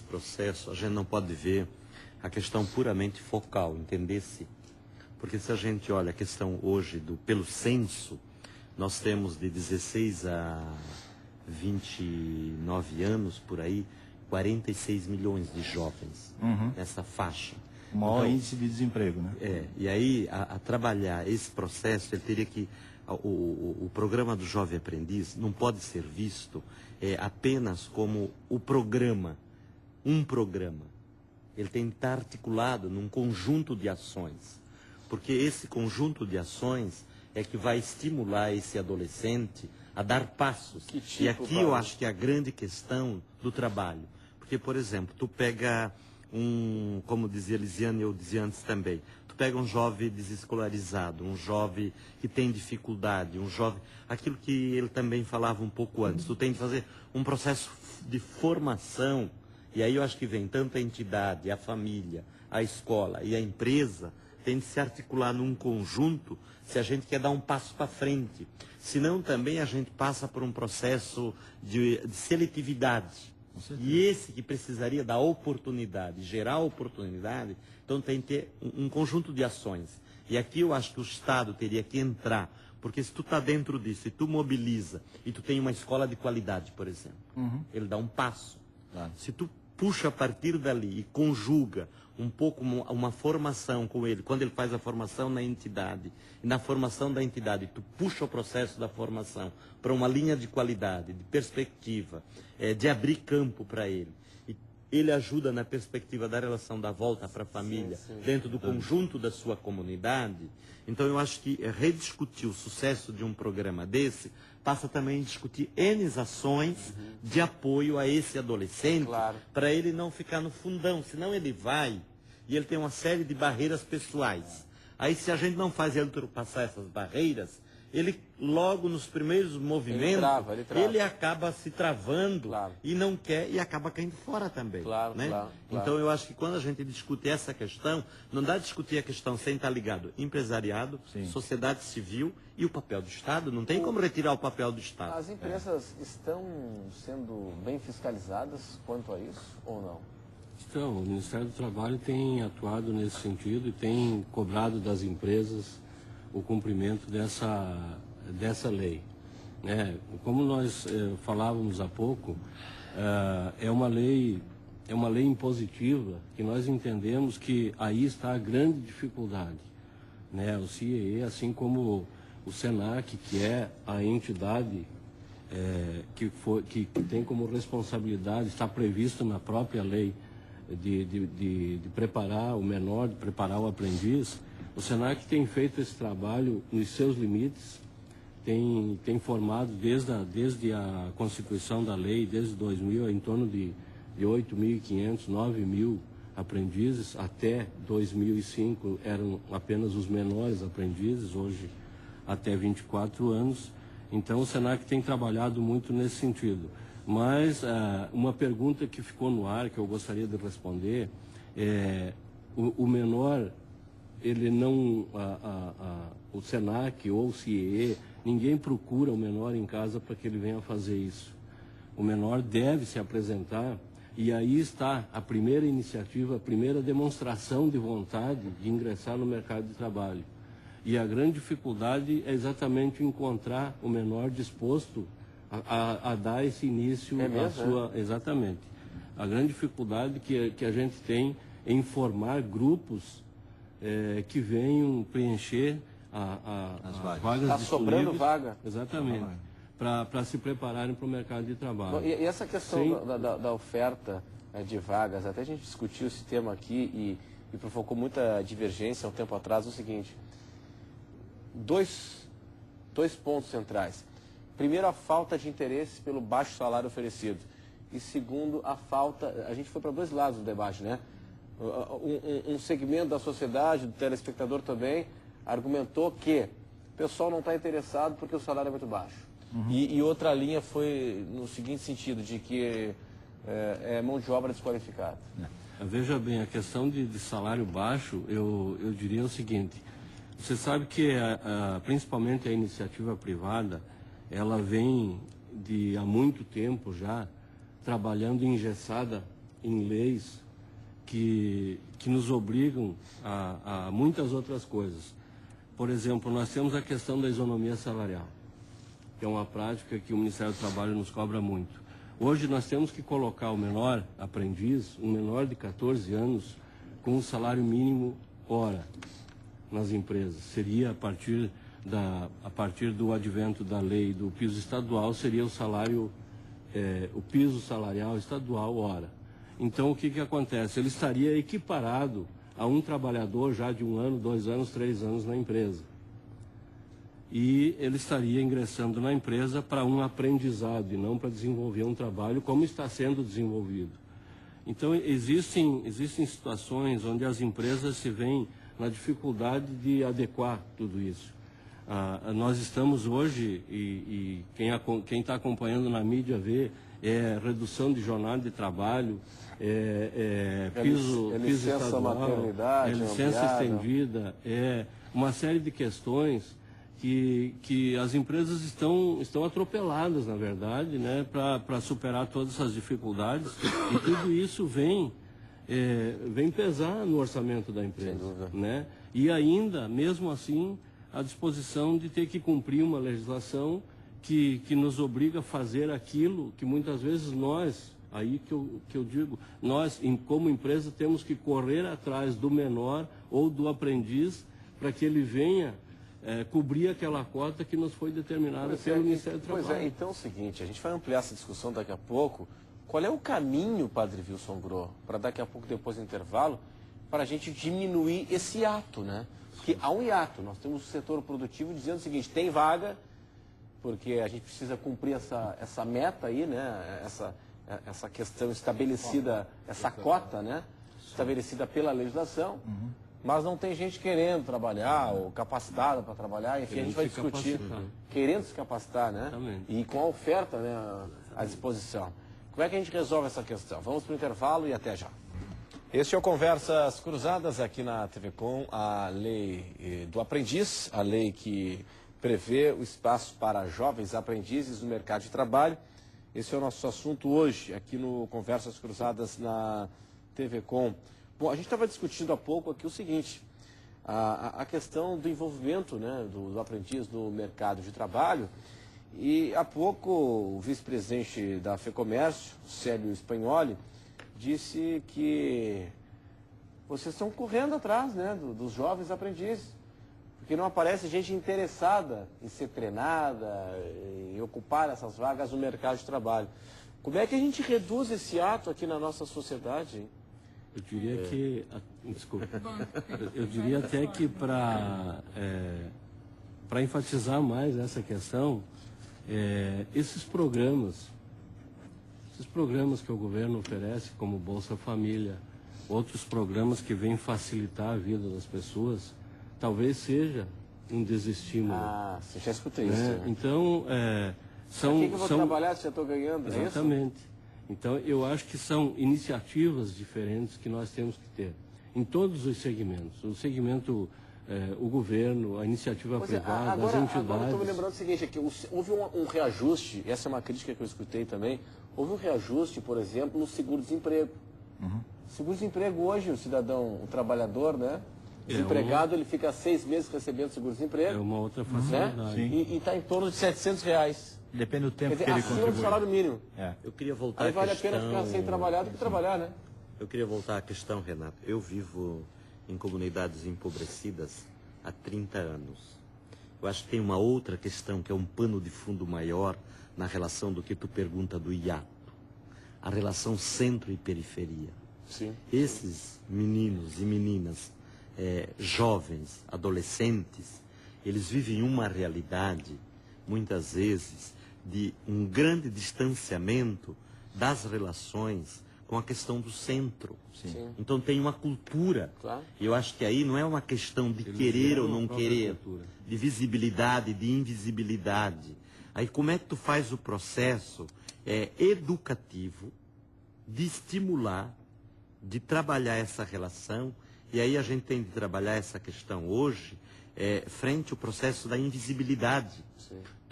processo, a gente não pode ver a questão puramente focal, entendesse? Porque se a gente olha a questão hoje pelo censo, nós temos de 16 a 29 anos, por aí, 46 milhões de jovens nessa faixa. O maior índice de desemprego, né? E aí, a trabalhar esse processo, ele teria que... O programa do Jovem Aprendiz não pode ser visto apenas como o programa, um programa. Ele tem que estar articulado num conjunto de ações. Porque esse conjunto de ações é que vai estimular esse adolescente a dar passos. E aqui eu acho que é a grande questão do trabalho. Porque, por exemplo, tu pega como dizia Lisiane, eu dizia antes também, tu pega um jovem desescolarizado, um jovem que tem dificuldade, um jovem, aquilo que ele também falava um pouco antes, tu tem que fazer um processo de formação, e aí eu acho que vem tanto a entidade, a família, a escola e a empresa, tem de se articular num conjunto se a gente quer dar um passo para frente. Senão também a gente passa por um processo de seletividade. E esse que precisaria da oportunidade, gerar oportunidade, então tem que ter um conjunto de ações. E aqui eu acho que o Estado teria que entrar, porque se tu está dentro disso e tu mobiliza, e tu tem uma escola de qualidade, por exemplo, ele dá um passo. Claro. Se tu puxa a partir dali e conjuga um pouco uma formação com ele, quando ele faz a formação na entidade, e na formação da entidade, tu puxa o processo da formação para uma linha de qualidade, de perspectiva, de abrir campo para ele. E ele ajuda na perspectiva da relação da volta para a família, dentro do conjunto da sua comunidade. Então eu acho que rediscutir o sucesso de um programa desse passa também a discutir N ações de apoio a esse adolescente, para ele não ficar no fundão, senão ele vai e ele tem uma série de barreiras pessoais. Aí se a gente não faz ele ultrapassar essas barreiras, ele logo nos primeiros movimentos, ele acaba se travando e não quer e acaba caindo fora também. Então eu acho que quando a gente discute essa questão, não dá de discutir a questão sem estar ligado empresariado, sociedade civil e o papel do Estado. Não tem como retirar o papel do Estado. As empresas estão sendo bem fiscalizadas quanto a isso ou não? Então, o Ministério do Trabalho tem atuado nesse sentido e tem cobrado das empresas o cumprimento dessa lei. Como nós falávamos há pouco, é uma lei impositiva que nós entendemos que aí está a grande dificuldade. O CIEE, assim como o SENAC, que é a entidade que tem como responsabilidade, está previsto na própria lei, de preparar o menor, de preparar o aprendiz. O SENAC tem feito esse trabalho nos seus limites, tem formado desde a constituição da lei, desde 2000, em torno de 8.500, 9.000 aprendizes. Até 2005 eram apenas os menores aprendizes, hoje até 24 anos. Então o SENAC tem trabalhado muito nesse sentido. Mas uma pergunta que ficou no ar, que eu gostaria de responder, o menor, ele não, o SENAC ou o CIEE, ninguém procura o menor em casa para que ele venha fazer isso. O menor deve se apresentar, e aí está a primeira iniciativa, a primeira demonstração de vontade de ingressar no mercado de trabalho. E a grande dificuldade é exatamente encontrar o menor disposto a dar esse início à sua... Exatamente. A grande dificuldade que a gente tem em formar grupos que venham preencher as vagas Está disponíveis. sobrando vaga. Exatamente. Para se prepararem para o mercado de trabalho. E essa questão da oferta de vagas, até a gente discutiu esse tema aqui e provocou muita divergência há um tempo atrás, o seguinte: dois pontos centrais. Primeiro, a falta de interesse pelo baixo salário oferecido. E segundo, a falta... A gente foi para dois lados do debate, né? Um segmento da sociedade, do telespectador também, argumentou que o pessoal não está interessado porque o salário é muito baixo. E outra linha foi no seguinte sentido, de que é mão de obra desqualificada. Veja bem, a questão de salário baixo, eu diria o seguinte: você sabe que principalmente a iniciativa privada, ela vem há muito tempo já trabalhando engessada em leis que nos obrigam a muitas outras coisas. Por exemplo, nós temos a questão da isonomia salarial, que é uma prática que o Ministério do Trabalho nos cobra muito. Hoje nós temos que colocar o menor aprendiz, um menor de 14 anos, com um salário mínimo hora nas empresas. Seria a partir do advento da lei do piso estadual, seria o salário, o piso salarial estadual hora. Então o que acontece? Ele estaria equiparado a um trabalhador já de 1 ano, 2 anos, 3 anos na empresa. E ele estaria ingressando na empresa para um aprendizado e não para desenvolver um trabalho como está sendo desenvolvido. Então, existem situações onde as empresas se veem na dificuldade de adequar tudo isso. Nós estamos hoje, e quem está acompanhando na mídia vê, redução de jornada de trabalho, piso estadual, maternidade, licença estendida, uma série de questões que as empresas estão atropeladas, na verdade, né, para superar todas essas dificuldades, e tudo isso vem pesar no orçamento da empresa, né? E ainda, mesmo assim, a disposição de ter que cumprir uma legislação que nos obriga a fazer aquilo que muitas vezes nós, aí que eu digo, nós, como empresa, temos que correr atrás do menor ou do aprendiz para que ele venha cobrir aquela cota que nos foi determinada pelo Ministério do Trabalho. Pois é, então é o seguinte, a gente vai ampliar essa discussão daqui a pouco. Qual é o caminho, Padre Wilson Groh, para daqui a pouco, depois do intervalo, para a gente diminuir esse hiato, né? Porque há um hiato, nós temos o setor produtivo dizendo o seguinte, tem vaga, porque a gente precisa cumprir essa meta aí, né? Essa questão estabelecida, essa cota, né? Estabelecida pela legislação. Mas não tem gente querendo trabalhar ou capacitada para trabalhar, enfim, a gente vai discutir, querendo se capacitar, né? Exatamente. E com a oferta, né, à disposição. Como é que a gente resolve essa questão? Vamos para o intervalo e até já. Este é o Conversas Cruzadas aqui na TV Com, a lei do aprendiz, a lei que prevê o espaço para jovens aprendizes no mercado de trabalho. Esse é o nosso assunto hoje, aqui no Conversas Cruzadas na TV Com. Bom, a gente estava discutindo há pouco aqui o seguinte, a questão do envolvimento, né, do aprendiz no mercado de trabalho, e há pouco o vice-presidente da FEComércio, Célio Spagnoli, disse que vocês estão correndo atrás, né, dos jovens aprendizes, porque não aparece gente interessada em ser treinada, em ocupar essas vagas no mercado de trabalho. Como é que a gente reduz esse ato aqui na nossa sociedade, hein? Eu diria que, desculpa, eu diria até que para enfatizar mais essa questão, esses programas que o governo oferece, como Bolsa Família, outros programas que vêm facilitar a vida das pessoas, talvez seja um desestímulo. Ah, você já escutei né? isso. Né? Então, Por que eu vou trabalhar se já estou ganhando? Exatamente. É isso? Então, eu acho que são iniciativas diferentes que nós temos que ter, em todos os segmentos. O segmento, o governo, a iniciativa privada, as entidades. Agora eu estou me lembrando o seguinte, aqui, houve um reajuste, essa é uma crítica que eu escutei também, houve um reajuste, por exemplo, no seguro-desemprego. Seguro-desemprego hoje, o cidadão, o trabalhador, né? Desempregado, ele fica 6 meses recebendo seguro-desemprego. É uma outra facilidade. Né? E está em torno de R$700. Depende do tempo Quer dizer, que ele acima contribui. do salário mínimo. Eu queria voltar Aí à vale questão... a pena ficar sem trabalhar do que trabalhar, né? Eu queria voltar à questão, Renato. Eu vivo em comunidades empobrecidas há 30 anos. Eu acho que tem uma outra questão, que é um pano de fundo maior na relação do que tu pergunta do hiato. A relação centro e periferia. Sim. Esses meninos e meninas, jovens, adolescentes, eles vivem uma realidade, muitas vezes, de um grande distanciamento das relações com a questão do centro. Sim. Então tem uma cultura. Claro. E eu acho que aí não é uma questão de querer ou não querer, de visibilidade, de invisibilidade. Aí como é que tu faz o processo educativo de estimular, de trabalhar essa relação? E aí a gente tem de trabalhar essa questão hoje frente ao processo da invisibilidade. Sim.